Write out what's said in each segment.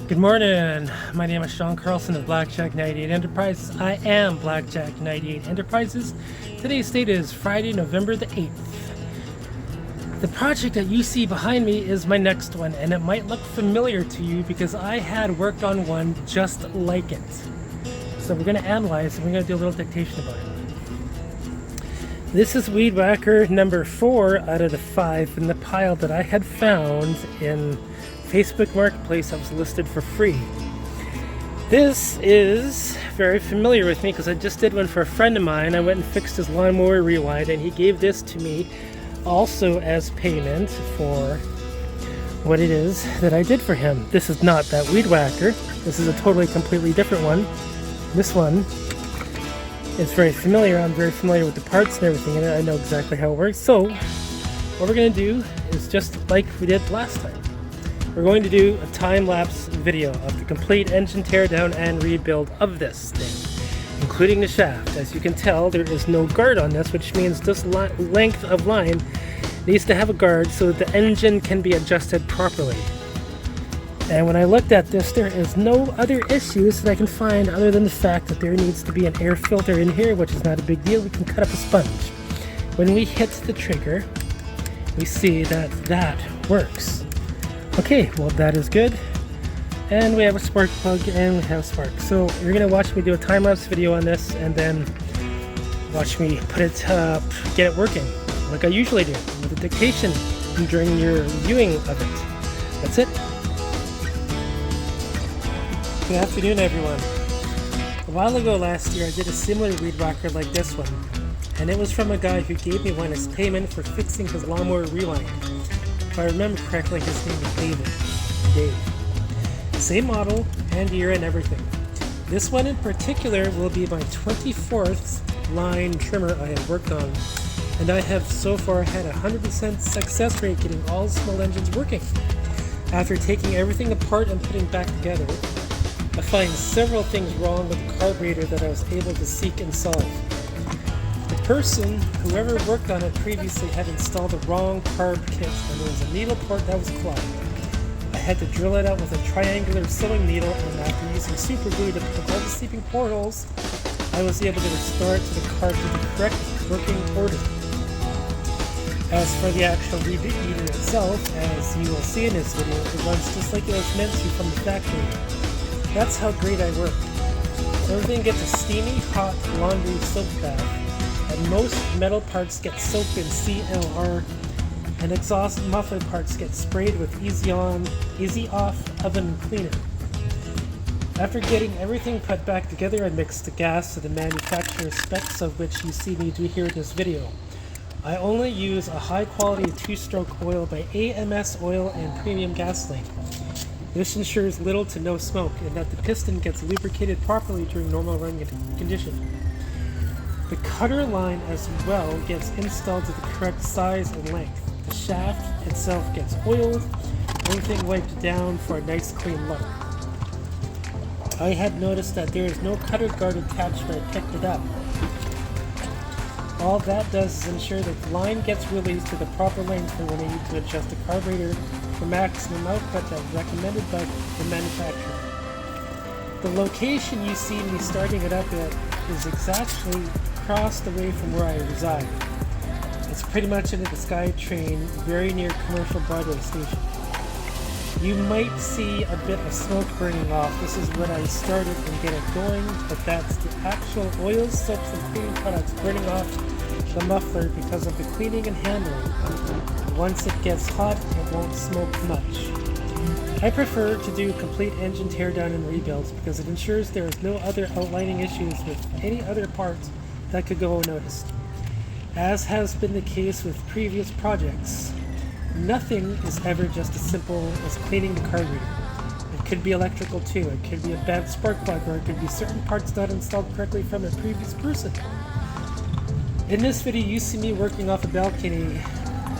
Good morning. My name is Sean Carlson of Blackjack 98 Enterprises. I am Blackjack 98 Enterprises. Today's date is Friday, November the 8th. The project that you see behind me is my next one, and it might look familiar to you because I had worked on one just like it. So we're going to analyze and we're going to do a little dictation about it. This is Weed Whacker number 4 out of the 5 in the pile that I had found in Facebook Marketplace that was listed for free. This is very familiar with me because I just did one for a friend of mine. I went and fixed his lawnmower rewind, and he gave this to me also as payment for what it is that I did for him. This is not that Weed Whacker. This is a totally completely different one. This one is very familiar. I'm very familiar with the parts and everything, and I know exactly how it works. So what we're going to do is just like we did last time. We're going to do a time-lapse video of the complete engine teardown and rebuild of this thing, including the shaft. As you can tell, there is no guard on this, which means this length of line needs to have a guard so that the engine can be adjusted properly. And when I looked at this, there is no other issues that I can find other than the fact that there needs to be an air filter in here, which is not a big deal. We can cut up a sponge. When we hit the trigger, we see that that works. Okay, well that is good. And we have a spark plug and we have spark. So you're going to watch me do a time-lapse video on this and then watch me put it up, get it working like I usually do with a dictation during your viewing of it. That's it. Good afternoon, everyone. A while ago last year I did a similar Weed Whacker like this one, and it was from a guy who gave me one as payment for fixing his lawnmower rewind. If I remember correctly, his name is Dave. Same model and year and everything. This one in particular will be my 24th line trimmer I have worked on, and I have so far had a 100% success rate getting all small engines working. After taking everything apart and putting back together, I find several things wrong with the carburetor that I was able to seek and solve. The person, whoever worked on it previously, had installed the wrong carb kit, and there was a needle port that was clogged. I had to drill it out with a triangular sewing needle, and after using super glue to plug all the sleeping portholes, I was able to restore it to the carb to the correct working order. As for the actual weedeater itself, as you will see in this video, it runs just like it was meant to from the factory. That's how great I work. Everything gets a steamy, hot laundry soap bath, and most metal parts get soaked in CLR, and exhaust muffler parts get sprayed with easy off oven cleaner. After getting everything put back together, I mixed the gas to the manufacturer's specs, of which you see me do here in this video. I only use a high quality 2-stroke oil by AMS Oil and premium gasoline. This ensures little to no smoke and that the piston gets lubricated properly during normal running condition. The cutter line as well gets installed to the correct size and length. The shaft itself gets oiled, everything wiped down for a nice clean look. I had noticed that there is no cutter guard attached when I picked it up. All that does is ensure that the line gets released to the proper length for when I need to adjust the carburetor for maximum output as recommended by the manufacturer. The location you see me starting it up at is exactly across the way from where I reside. It's pretty much into the SkyTrain, very near Commercial Broadway Station. You might see a bit of smoke burning off. This is when I started and get it going, but that's the actual oils, soaps, and cleaning products burning off the muffler because of the cleaning and handling. Once it gets hot, it won't smoke much. I prefer to do complete engine teardown and rebuilds because it ensures there is no other outlining issues with any other parts that could go unnoticed. As has been the case with previous projects, nothing is ever just as simple as cleaning the carburetor. It could be electrical too, it could be a bad spark plug, or it could be certain parts not installed correctly from a previous person. In this video you see me working off a balcony.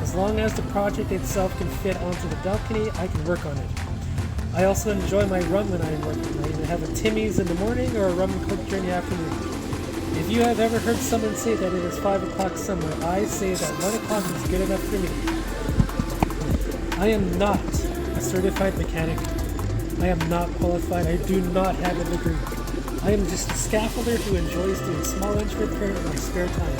As long as the project itself can fit onto the balcony, I can work on it. I also enjoy my rum when I am working. I either have a Timmy's in the morning or a rum and coke during the afternoon. If you have ever heard someone say that it is 5 o'clock somewhere, I say that 1 o'clock is good enough for me. I am not a certified mechanic. I am not qualified. I do not have a degree. I am just a scaffolder who enjoys doing small engine repair in my spare time.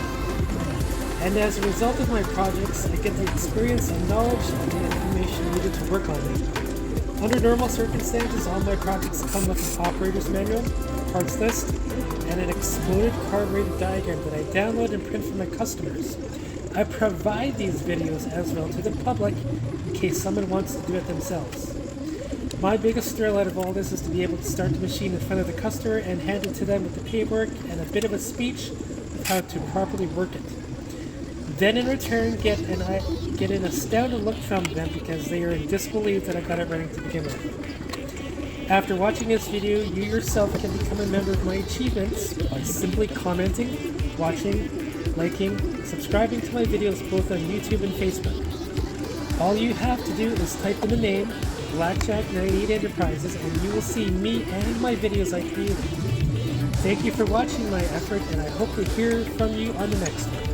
And as a result of my projects, I get the experience and knowledge and the information needed to work on them. Under normal circumstances, all my projects come with an operator's manual, parts list, and an exploded card-rated diagram that I download and print for my customers. I provide these videos as well to the public in case someone wants to do it themselves. My biggest thrill out of all this is to be able to start the machine in front of the customer and hand it to them with the paperwork and a bit of a speech of how to properly work it. Then in return, get an astounded look from them because they are in disbelief that I got it running to begin with. After watching this video, you yourself can become a member of my achievements by simply commenting, watching, liking, subscribing to my videos both on YouTube and Facebook. All you have to do is type in the name, Blackjack98 Enterprises, and you will see me and my videos I created. Thank you for watching my effort, and I hope to hear from you on the next one.